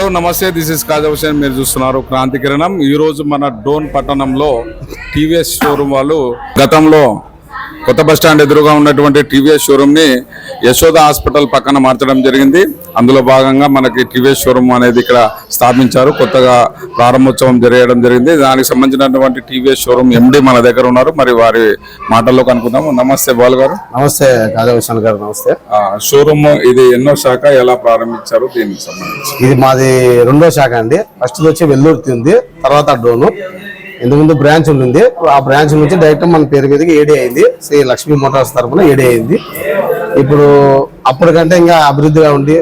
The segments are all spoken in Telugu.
హలో నమస్తే, దిస్ ఇస్ కాజా హుసేన్. మీరు చూస్తున్నారు క్రాంతి కిరణం. ఈరోజు మన డోన్ పట్టణంలో టీవీఎస్ షోరూమ్ వాళ్ళు గతంలో కొత్త బస్ స్టాండ్ ఎదురుగా ఉన్నటువంటి టీవీఎస్ షోరూమ్ ని యశోద హాస్పిటల్ పక్కన మార్చడం జరిగింది. అందులో భాగంగా మనకి టీవీఎస్ షోరూమ్ అనేది ఇక్కడ స్థాపించారు. కొత్తగా ప్రారంభోత్సవం జరగడం జరిగింది. దానికి సంబంధించినటువంటి టీవీఎస్ షోరూమ్ ఎండి మన దగ్గర ఉన్నారు. మరి వారి మాటల్లో కనుక్కుందాము. నమస్తే బాల్ గారు. నమస్తే కాజా హుసేన్ గారు. నమస్తే. షోరూమ్ ఇది ఎన్నో శాఖ, ఎలా ప్రారంభించారు, దీనికి సంబంధించి? ఇది మాది రెండో శాఖ అండి. ఫస్ట్ వచ్చి వెల్లూర్తి ఉంది, తర్వాత డోను. ఇంతకుముందు బ్రాంచ్ ఉంటుంది. ఆ బ్రాంచ్ నుంచి డైరెక్ట్ మన పేరు మీదకి ఏడీ అయింది. శ్రీ లక్ష్మీ మోటార్స్ తరఫున ఏడీ అయింది. ఇప్పుడు అప్పటికంటే ఇంకా అభివృద్ధిగా ఉండి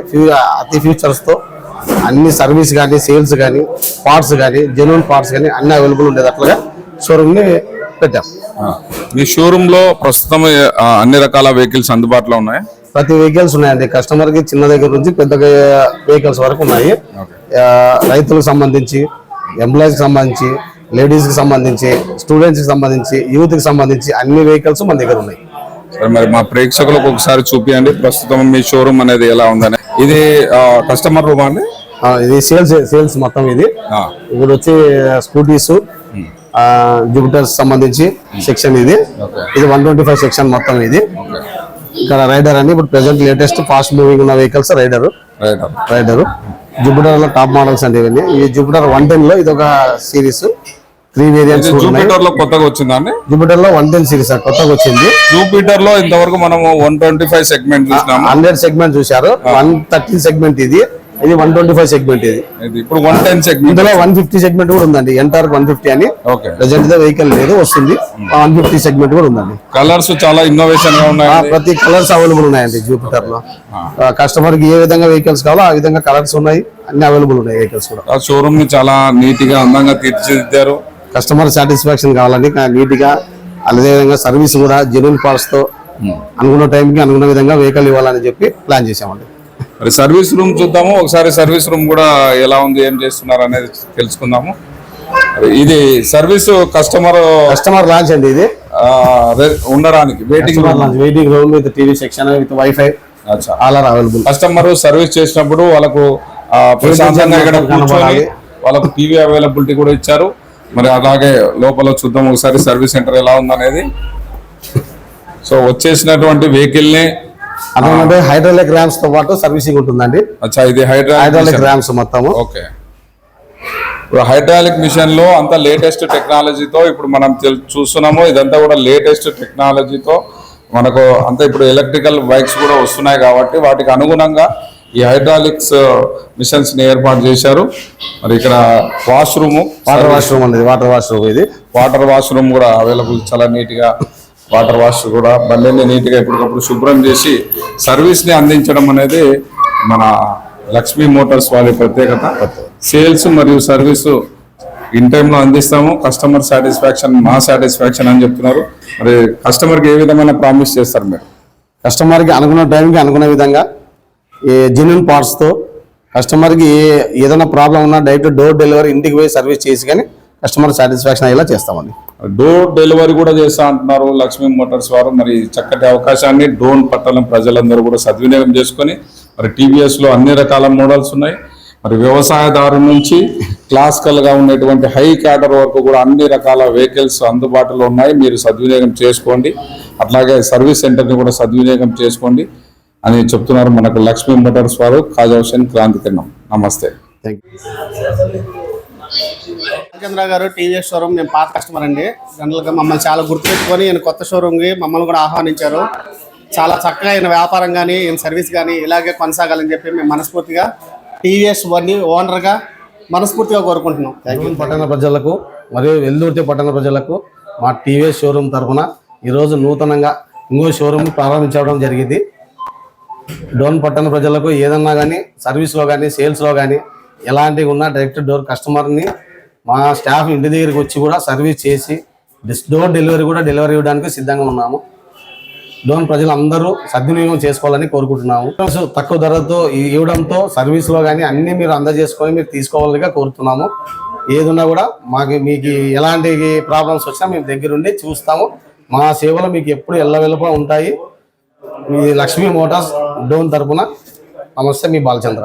అతి ఫ్యూచర్స్ తో అన్ని సర్వీస్ కానీ, సేల్స్ కానీ, పార్ట్స్ కానీ, జెన్యూన్ పార్ట్స్ కానీ అన్ని అవైలబుల్ ఉండేది అట్లుగా షోరూమ్ ని పెట్టాం. మీ షోరూమ్ లో ప్రస్తుతం అన్ని రకాల వెహికల్స్ అందుబాటులో ఉన్నాయి. ప్రతి వెహికల్స్ ఉన్నాయండి. కస్టమర్ కి చిన్న దగ్గర నుంచి పెద్ద వెహికల్స్ వరకు ఉన్నాయి. రైతులకు సంబంధించి, ఎంప్లాయీస్ కి సంబంధించి, లేడీస్ కి సంబంధించి, స్టూడెంట్స్ కి సంబంధించి, యూత్ కి సంబంధించి అన్ని వెహికల్స్ మన దగ్గర ఉన్నాయి. సరే, మరి మా ప్రేక్షకులకు ఒకసారి చూపియండి ప్రస్తుతం మీ షోరూమ్ అనేది ఎలా ఉందని. ఇది కస్టమర్ రూమ్ అండి. ఇది సేల్స్ మొత్తం. ఇది ఇప్పుడు వచ్చి స్కూటీస్, జూపిటర్స్ సంబంధించి సెక్షన్. ఇది 125 సెక్షన్ మొత్తం. ఇది ఇక్కడ రైడర్ అని ఇప్పుడు ప్రెసెంట్ లేటెస్ట్ ఫాస్ట్ మూవింగ్ ఉన్న వెహికల్స్ రైడర్. జూపిటర్ లో టాప్ మోడల్స్ అండి ఇవన్నీ. ఈ జూపిటర్ 110 లో ఇది ఒక సిరీస్, 3 వేరియంట్స్. జూపిటర్ లో కొత్తగా వచ్చిందండి. జూపిటర్ లో 110 సిరీస్ కొత్తగా వచ్చింది. జూపిటర్ లో ఇంతవరకు మనం 125 సెగ్మెంట్ చూసినాము. 100 సెగ్మెంట్ చూశారు. 130 సెగ్మెంట్ ఇది 125 సెగ్మెంట్. ఇది ఇప్పుడు 110 సెగ్మెంట్. ఇందులో 150 సెగ్మెంట్ కూడా ఉందండి. ఎంటర్ 150 అని ప్రెసెంట్ వెహికల్ లేదు, వస్తుంది. 150 సెగ్మెంట్ కూడా ఉందండి. కలర్స్ చాలా ఇన్నోవేషన్ గా ఉన్నాయి. ప్రతి కలర్స్ అవైలబుల్ ఉన్నాయండి జూపిటర్ లో. కస్టమర్ కి ఏ విధంగా వెహికల్స్ కావాలో ఆ విధంగా కలర్స్ ఉన్నాయి. అన్ని అవైలబుల్ ఉన్నాయి వెహికల్స్ కూడా. షోరూమ్ ని చాలా నీట్ గా అందంగా తీర్చిదిద్దారు. కస్టమర్ సాటిస్ఫాక్షన్ కావాలని నీట్ గా, అదే విధంగా సర్వీస్ కూడా జెన్యూన్ పార్ట్స్ తో అనుకున్న టైంకి అనుకున్న విధంగా వెహికల్ ఇవ్వాలని చెప్పి ప్లాన్ చేసామండి. మరి సర్వీస్ రూమ్ చూద్దాము ఒకసారి. సర్వీస్ రూమ్ కూడా ఎలా ఉంది, ఏం చేస్తున్నారు అనేది తెలుసుకుందాము. ఇది సర్వీస్ కస్టమర్ లాంచ్ అండి. ఇది ఉండడానికి waiting room with TV section with wifi all are available. Customer service చేసినప్పుడు వాళ్ళకు ప్రశాంతంగా ఇక్కడ కూర్చొని వాళ్ళకు టీవీ అవైలబిలిటీ కూడా ఇచ్చారు. మరి అలాగే లోపల చూద్దాం ఒకసారి సర్వీస్ సెంటర్ ఎలా ఉందనేది. సో వచ్చేసినటువంటి వెహికల్ ని హైడ్రాలిక్ ర్యామ్స్ తో పాటు సర్వీసింగ్ ఉంటుందండి. ఇది హైడ్రాలిక్ ర్యామ్స్ మొత్తం. ఓకే. ఇప్పుడు హైడ్రాలిక్ మిషన్ లో అంతా లేటెస్ట్ టెక్నాలజీతో ఇప్పుడు మనం చూస్తున్నాము. ఇదంతా కూడా లేటెస్ట్ టెక్నాలజీతో మనకు అంతా ఇప్పుడు ఎలక్ట్రికల్ బైక్స్ కూడా వస్తున్నాయి కాబట్టి వాటికి అనుగుణంగా ఈ హైడ్రాలిక్స్ మిషన్స్ ని ఏర్పాటు చేశారు. మరి ఇక్కడ వాష్రూమ్, వాటర్ వాష్రూమ్ అనేది ఇది వాటర్ వాష్రూమ్ కూడా అవైలబుల్. చాలా నీట్ గా వాటర్ వాష్ కూడా బండిని నీట్ గా ఎప్పటికప్పుడు శుభ్రం చేసి సర్వీస్ ని అందించడం అనేది మన లక్ష్మీ మోటార్స్ వాళ్ళ ప్రత్యేకత. సేల్స్ మరియు సర్వీసు ఇన్ టైంలో అందిస్తాము. కస్టమర్ సాటిస్ఫాక్షన్ మా సాటిస్ఫాక్షన్ అని చెప్తున్నారు. మరి కస్టమర్ కి ఏ విధమైన ప్రామిస్ చేస్తారు మీరు? కస్టమర్ కి అనుకున్న టైంకి అనుకున్న విధంగా జెన్యూన్ పార్ట్స్ తో కస్టమర్ కి ఏదైనా ప్రాబ్లం ఉన్నా డైరెక్ట్ డోర్ డెలివరీ ఇంటికి పోయి సర్వీస్ చేసి కానీ కస్టమర్ సాటిస్ఫాక్షన్ అయ్యేలా చేస్తామండి. డోర్ డెలివరీ కూడా చేస్తా అంటున్నారు లక్ష్మీ మోటార్స్ వారు. మరి చక్కటి అవకాశాన్ని డోన్ పట్టణం ప్రజలందరూ కూడా సద్వినియోగం చేసుకొని, మరి టీవీఎస్ లో అన్ని రకాల మోడల్స్ ఉన్నాయి. మరి వ్యవసాయదారు నుంచి క్లాసికల్ గా ఉన్నటువంటి హై క్యాడర్ వరకు కూడా అన్ని రకాల వెహికల్స్ అందుబాటులో ఉన్నాయి. మీరు సద్వినియోగం చేసుకోండి. అట్లాగే సర్వీస్ సెంటర్ ని కూడా సద్వినియోగం చేసుకోండి అని చెప్తున్నారు మనకు లక్ష్మీ మోటార్స్ వారు. కాజా హుసేన్, క్రాంతి కిరణం. నమస్తే. రాజేంద్ర గారు టీవీఎస్ షోరూమ్ మేము పాత కస్టమర్ అండి. జనరల్గా మమ్మల్ని చాలా గుర్తుపెట్టుకొని ఈయన కొత్త షోరూమ్కి మమ్మల్ని కూడా ఆహ్వానించారు. చాలా చక్కగా ఈయన వ్యాపారం కానీ ఈయన సర్వీస్ కానీ ఇలాగే కొనసాగాలని చెప్పి మేము మనస్ఫూర్తిగా టీవీఎస్ ఓనర్గా మనస్ఫూర్తిగా కోరుకుంటున్నాం. పట్టణ ప్రజలకు మరియు వెల్దుర్తి పట్టణ ప్రజలకు మా టీవీఎస్ షోరూమ్ తరఫున ఈరోజు నూతనంగా ఇంకో షోరూమ్ ప్రారంభించడం జరిగింది. డోన్ పట్టణ ప్రజలకు ఏదన్నా కానీ సర్వీస్లో కానీ సేల్స్లో కానీ ఎలాంటివి ఉన్నా డైరెక్ట్ డోర్ కస్టమర్ని మా స్టాఫ్ ఇంటి దగ్గరికి వచ్చి కూడా సర్వీస్ చేసి డోర్ డెలివరీ కూడా డెలివరీ ఇవ్వడానికి సిద్ధంగా ఉన్నాము. డోన్ ప్రజలందరూ సద్వినియోగం చేసుకోవాలని కోరుకుంటున్నాము. తక్కువ ధరతో ఇవ్వడంతో సర్వీస్లో కానీ అన్నీ మీరు అందజేసుకొని మీరు తీసుకోవాలిగా కోరుతున్నాము. ఏదున్నా కూడా మీకు ఎలాంటి ప్రాబ్లమ్స్ వచ్చినా మేము దగ్గరుండి చూస్తాము. మా సేవలు మీకు ఎప్పుడు ఎల్లవెల్లపా ఉంటాయి. మీ లక్ష్మీ మోటార్స్ డోన్ తరపున నమస్తే, మీ బాలచంద్ర.